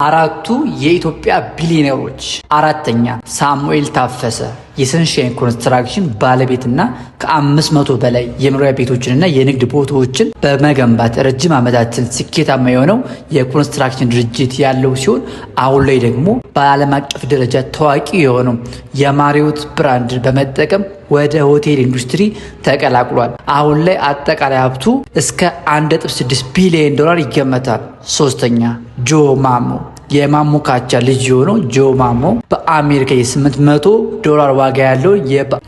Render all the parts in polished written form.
አራቱ የኢትዮጵያ ቢሊዮነሮች። አራተኛ ሳሙኤል ታፈሰ የሰንሻይን ኮንስትራክሽን ባለቤትና ከ500 በላይ የመኖሪያ ቤቶችንና የንግድ ቦታዎችን በመገንባት ረጅም ዓመታትን ስኬታማ የሆነው የኮንስትራክሽን ድርጅት ያለው ሲሆን አሁን ላይ ደግሞ በዓለም አቀፍ ደረጃ ታዋቂ የሆነው የማሪዮት ብራንድ በመጠቀም ወደ ሆቴል ኢንዱስትሪ ተቀላቅሏል። አሁን ላይ አጠቃላይ ሀብቱ እስከ 1.6 ቢሊዮን ዶላር ይገመታል። ሶስተኛ ጆ ማሞ የማሞ ካቻ ልጅ የሆነው ጆ ማሞ በአሜሪካ የ800 ዶላር ዋጋ ያለው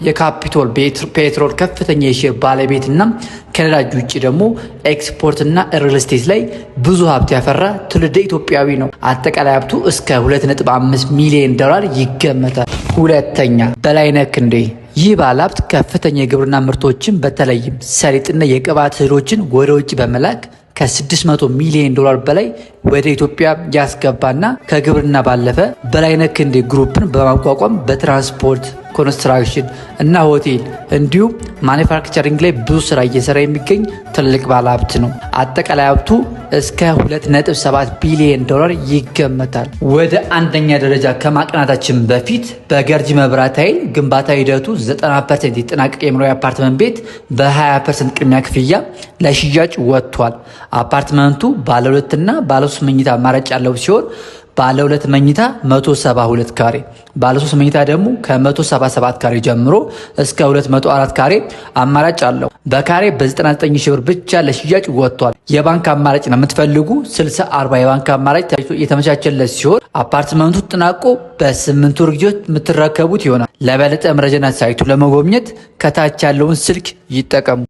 የካፒቶል ፔትሮል ከፍተኛ የሼር ባለቤትና ከነዳጅ ውጭ ደግሞ ኤክስፖርትና ሪል ስቴት ላይ ብዙ ሀብት ያፈራ ትውልደ ኢትዮጵያዊ ነው። አጠቃላይ ሀብቱ እስከ 2.5 ሚሊዮን ዶላር ይገመታል። ሁለተኛ በላይነህ ክንዴ ይህ ባለሀብት ከፍተኛ የግብርና ምርቶችን በተለይም ሰሊጥና የቅባት እህሎችን ወደ ውጭ በመላክ ከ600 ሚሊዮን ዶላር በላይ ወደ ኢትዮጵያ ያስገባና ከግብርና ባለፈ በላይነህ ክንዴ ግሩፕን በማቋቋም በትራንስፖርት ኮንስትራክሽን እና ሆቴል እንዲሁም ማኒፋክቸሪንግ ላይ ብዙ ስራ እየሰራ የሚገኝ ትልቅ ባለሀብት ነው። አጠቃላይ ሀብቱ እስከ 2.7 ቢሊዮን ዶላር ይገመታል። ወደ አንደኛ ደረጃ ከማቅናታችን በፊት በገርጂ መብራት ኃይል ግንባታ ሂደቱ 90% የተጠናቀቀ የመኖሪያ አፓርትመንት ቤት በ20% ቅድሚያ ክፍያ ለሽያጭ ወጥቷል። አፓርትመንቱ ባለ 2 እና ባለ 3 መኝታ አማራጭ ያለው ሲሆን ባለ 2 መኝታ 172 ካሬ፣ ባለ 3 መኝታ ደግሞ ከ177 ካሬ ጀምሮ እስከ 204 ካሬ አማራጭ አለው። በካሬ በ99 ሺህ ብር ብቻ ለሽያጭ ወጥቷል። የባንክ አማራጭ ነው የምትፈልጉ 60/40 የባንክ አማራጭ የተመቻቸለት ሲሆን አፓርትመንቱ ተጠናቆ በ8 ወር ጊዜ የምትረከቡት ይሆናል። ለበለጠ መረጃና ሳይቱ ለመጎብኘት ከታች ያለውን ስልክ ይጠቀሙ።